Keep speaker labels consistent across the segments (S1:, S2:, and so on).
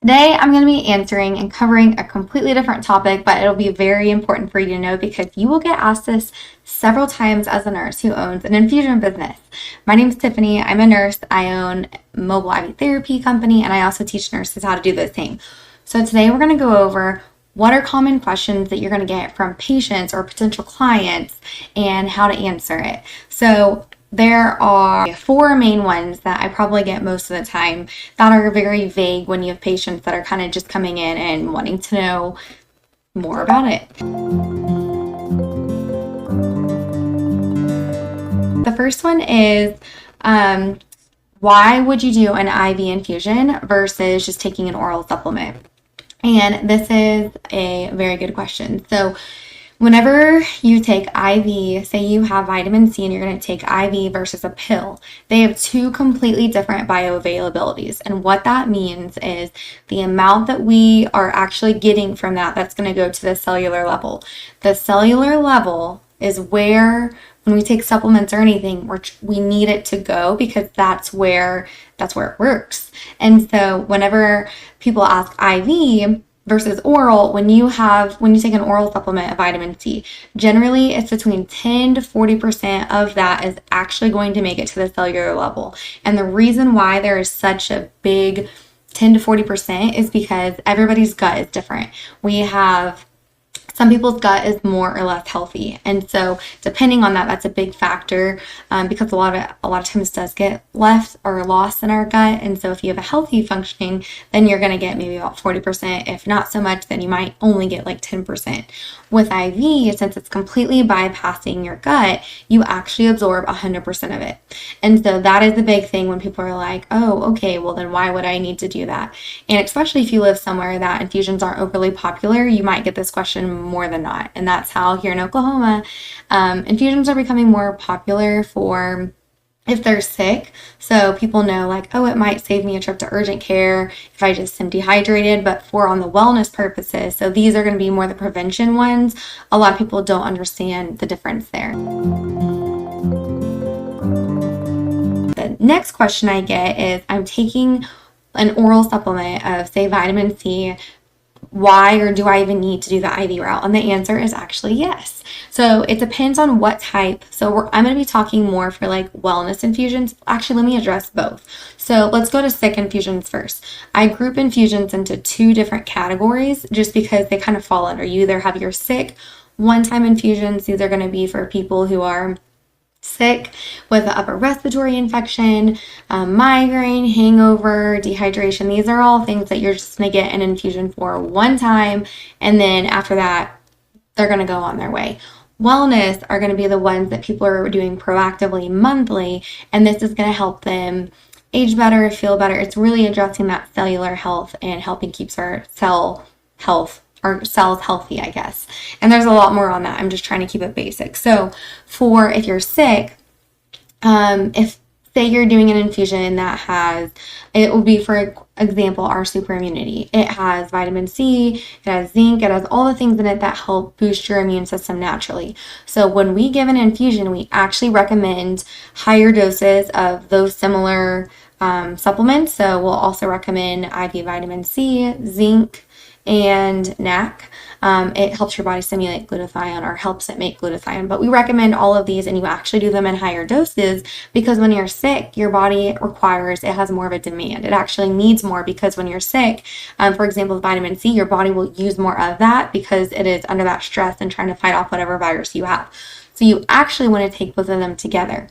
S1: Today, I'm going to be answering and covering a completely different topic, but it'll be very important for you to know because you will get asked this several times as a nurse who owns an infusion business. My name is Tiffany. I'm a nurse. I own a mobile IV therapy company, and I also teach nurses how to do the same. So today, we're going to go over what are common questions that you're going to get from patients or potential clients and how to answer it. So there are 4 main ones that I probably get most of the time that are very vague when you have patients that are kind of just coming in and wanting to know more about it. The first one is, why would you do an IV infusion versus just taking an oral supplement? And this is a very good question. So whenever you take IV, say you have vitamin C and you're going to take IV versus a pill, they have 2 completely different bioavailabilities. And what that means is the amount that we are actually getting from that's going to go to the cellular level. The cellular level is where, when we take supplements or anything, we need it to go because that's where it works. And so whenever people ask IV versus oral, when you take an oral supplement of vitamin C, generally it's between 10 to 40% of that is actually going to make it to the cellular level. And the reason why there is such a big 10 to 40% is because everybody's gut is different. Some people's gut is more or less healthy, and so depending on that, that's a big factor because a lot of times does get left or lost in our gut. And so if you have a healthy functioning, then you're going to get maybe about 40%. If not so much, then you might only get like 10%. With IV, since it's completely bypassing your gut, you actually absorb 100% of it. And so that is the big thing when people are like, oh, okay, well then why would I need to do that? And especially if you live somewhere that infusions aren't overly popular, you might get this question more than not. And that's how here in Oklahoma, infusions are becoming more popular for if they're sick. So people know like, oh, it might save me a trip to urgent care if I just am dehydrated, but for on the wellness purposes. So these are going to be more the prevention ones. A lot of people don't understand the difference there. The next question I get is, I'm taking an oral supplement of, say, vitamin C. Why, or do I even need to do the IV route? And the answer is actually yes. So it depends on what type. So I'm going to be talking more for like wellness infusions. Actually, let me address both. So let's go to sick infusions first. I group infusions into 2 different categories just because they kind of fall under. You either have your sick one-time infusions. These are going to be for people who are sick with an upper respiratory infection, migraine, hangover, dehydration. These are all things that you're just going to get an infusion for one time, and then after that, they're going to go on their way. Wellness are going to be the ones that people are doing proactively monthly, and this is going to help them age better, feel better. It's really addressing that cellular health and helping keep our cell health or cells healthy, I guess. And there's a lot more on that. I'm just trying to keep it basic. So if you're sick, if say you're doing an infusion it will be, for example, our super immunity. It has vitamin C, it has zinc, it has all the things in it that help boost your immune system naturally. So when we give an infusion, we actually recommend higher doses of those similar supplements. So we'll also recommend IV vitamin C, zinc, and NAC. It helps your body stimulate glutathione, or helps it make glutathione. But we recommend all of these, and you actually do them in higher doses because when you're sick, your body it has more of a demand. It actually needs more because when you're sick, for example, with vitamin C, your body will use more of that because it is under that stress and trying to fight off whatever virus you have. So you actually want to take both of them together.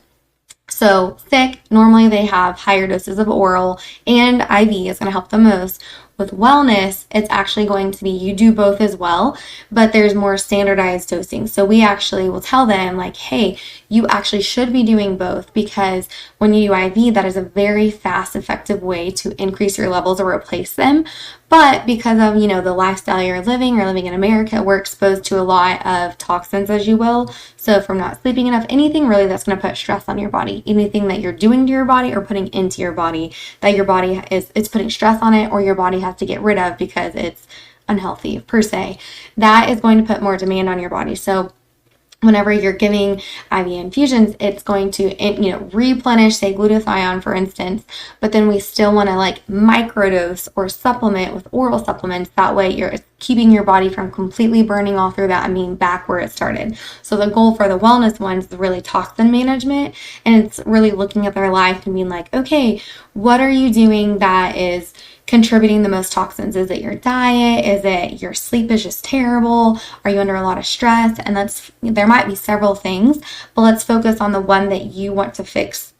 S1: So sick, normally they have higher doses of oral, and IV is going to help the most. With wellness, it's actually going to be, you do both as well, but there's more standardized dosing. So we actually will tell them like, hey, you actually should be doing both, because when you do IV, that is a very fast, effective way to increase your levels or replace them. But because of, the lifestyle you're living in America, we're exposed to a lot of toxins, as you will. So from not sleeping enough, anything really that's going to put stress on your body, anything that you're doing to your body or putting into your body that your body it's putting stress on it, or your body has to get rid of because it's unhealthy per se, that is going to put more demand on your body. So whenever you're giving IV infusions, it's going to, replenish, say, glutathione, for instance, but then we still want to like microdose or supplement with oral supplements. That way you're keeping your body from completely burning all through that and being back where it started. So the goal for the wellness ones is really toxin management, and it's really looking at their life and being like, okay, what are you doing that is contributing the most toxins? Is it your diet? Is it your sleep is just terrible? Are you under a lot of stress? And there might be several things, but let's focus on the one that you want to fix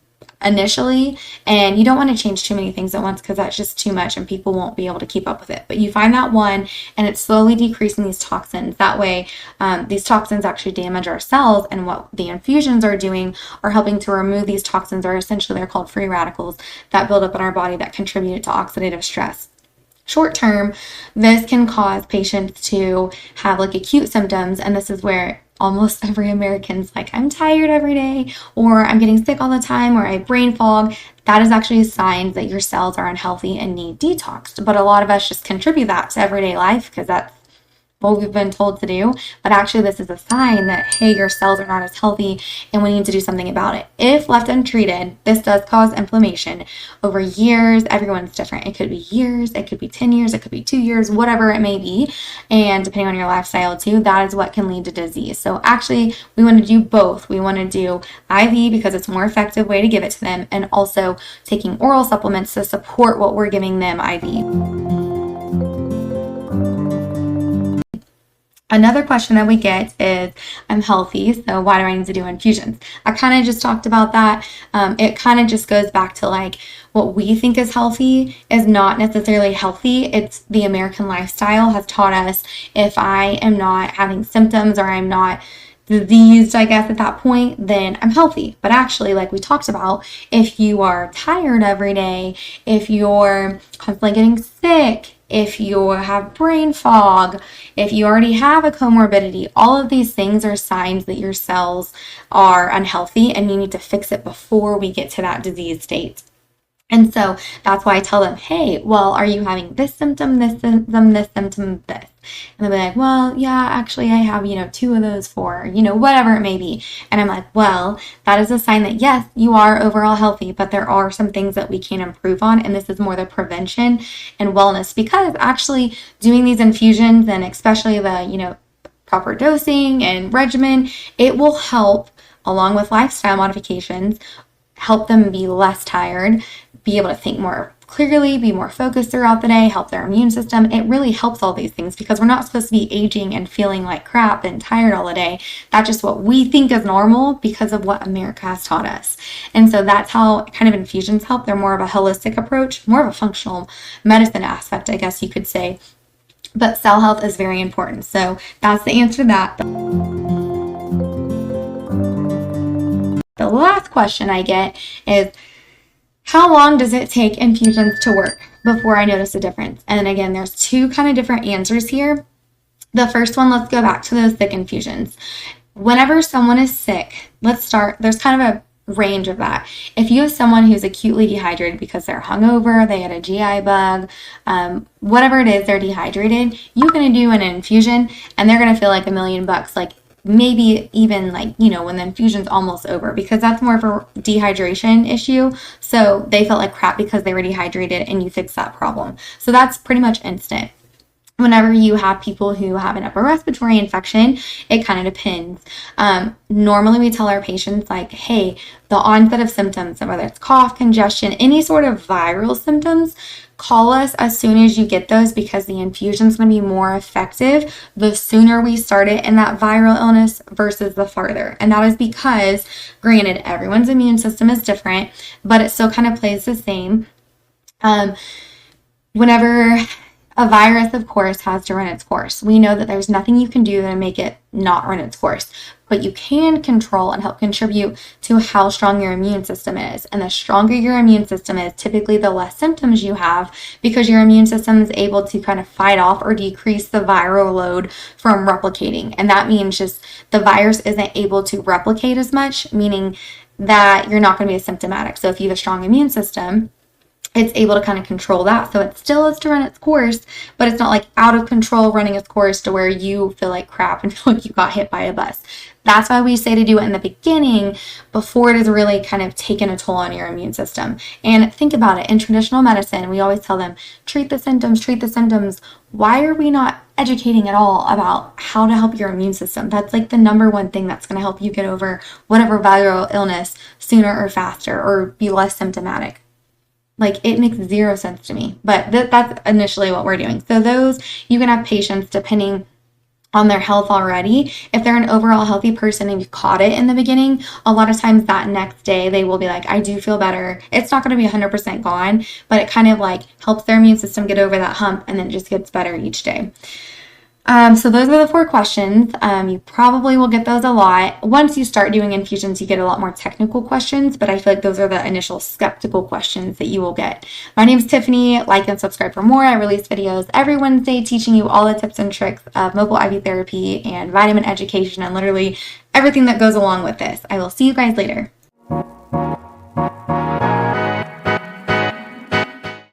S1: initially. And you don't want to change too many things at once because that's just too much and people won't be able to keep up with it. But you find that one and it's slowly decreasing these toxins. That way, these toxins actually damage our cells, and what the infusions are doing are helping to remove these toxins, or essentially they're called free radicals that build up in our body that contribute to oxidative stress. Short term, this can cause patients to have like acute symptoms, and this is where almost every American's like, I'm tired every day, or I'm getting sick all the time, or I have brain fog. That is actually signs that your cells are unhealthy and need detoxed. But a lot of us just contribute that to everyday life because that's what we've been told to do. But actually this is a sign that, hey, your cells are not as healthy and we need to do something about it. If left untreated, this does cause inflammation over years. Everyone's different. It could be years, it could be 10 years, it could be 2 years, whatever it may be. And depending on your lifestyle too, that is what can lead to disease. So actually we want to do both. We want to do IV because it's a more effective way to give it to them, and also taking oral supplements to support what we're giving them IV. Another question that we get is, I'm healthy, so why do I need to do infusions? I kind of just talked about that. It kind of just goes back to like what we think is healthy is not necessarily healthy. It's the American lifestyle has taught us if I am not having symptoms or I'm not diseased, I guess, at that point, then I'm healthy. But actually, like we talked about, if you are tired every day, if you're constantly getting sick, if you have brain fog, if you already have a comorbidity, all of these things are signs that your cells are unhealthy and you need to fix it before we get to that disease state. And so that's why I tell them, hey, well, are you having this symptom, this symptom, this symptom, this? And they'll be like, well, yeah, actually I have, 2 of those 4, whatever it may be. And I'm like, well, that is a sign that yes, you are overall healthy, but there are some things that we can improve on. And this is more the prevention and wellness, because actually doing these infusions, and especially the, proper dosing and regimen, it will help, along with lifestyle modifications, help them be less tired, be able to think more clearly, be more focused throughout the day, help their immune system. It really helps all these things because we're not supposed to be aging and feeling like crap and tired all the day. That's just what we think is normal because of what America has taught us. And so that's how kind of infusions help. They're more of a holistic approach, more of a functional medicine aspect, I guess you could say. But cell health is very important. So that's the answer to that. The last question I get is, how long does it take infusions to work before I notice a difference? And again, there's 2 kind of different answers here. The first one, let's go back to those sick infusions. Whenever someone is sick, let's start, there's kind of a range of that. If you have someone who's acutely dehydrated because they're hungover, they had a GI bug, whatever it is, they're dehydrated, you're going to do an infusion and they're going to feel like $1,000,000, like maybe even like, when the infusion's almost over, because that's more of a dehydration issue. So they felt like crap because they were dehydrated and you fix that problem. So that's pretty much instant. Whenever you have people who have an upper respiratory infection, it kind of depends. Normally we tell our patients like, hey, the onset of symptoms, whether it's cough, congestion, any sort of viral symptoms, call us as soon as you get those, because the infusion is going to be more effective the sooner we start it in that viral illness versus the farther. And that is because, granted, everyone's immune system is different, but it still kind of plays the same. Whenever a virus, of course, has to run its course. We know that there's nothing you can do to make it not run its course, but you can control and help contribute to how strong your immune system is. And the stronger your immune system is, typically the less symptoms you have, because your immune system is able to kind of fight off or decrease the viral load from replicating. And that means just the virus isn't able to replicate as much, meaning that you're not going to be asymptomatic. So if you have a strong immune system, it's able to kind of control that. So it still is to run its course, but it's not like out of control running its course to where you feel like crap and feel like you got hit by a bus. That's why we say to do it in the beginning before it has really kind of taken a toll on your immune system. And think about it. In traditional medicine, we always tell them, treat the symptoms, treat the symptoms. Why are we not educating at all about how to help your immune system? That's like the number one thing that's going to help you get over whatever viral illness sooner or faster or be less symptomatic. Like, it makes zero sense to me, but that's initially what we're doing. So those, you can have patients depending on their health already. If they're an overall healthy person and you caught it in the beginning, a lot of times that next day they will be like, I do feel better. It's not going to be 100% gone, but it kind of like helps their immune system get over that hump, and then it just gets better each day. So those are the 4 questions. You probably will get those a lot. Once you start doing infusions, you get a lot more technical questions, but I feel like those are the initial skeptical questions that you will get. My name is Tiffany. Like and subscribe for more. I release videos every Wednesday teaching you all the tips and tricks of mobile IV therapy and vitamin education and literally everything that goes along with this. I will see you guys later.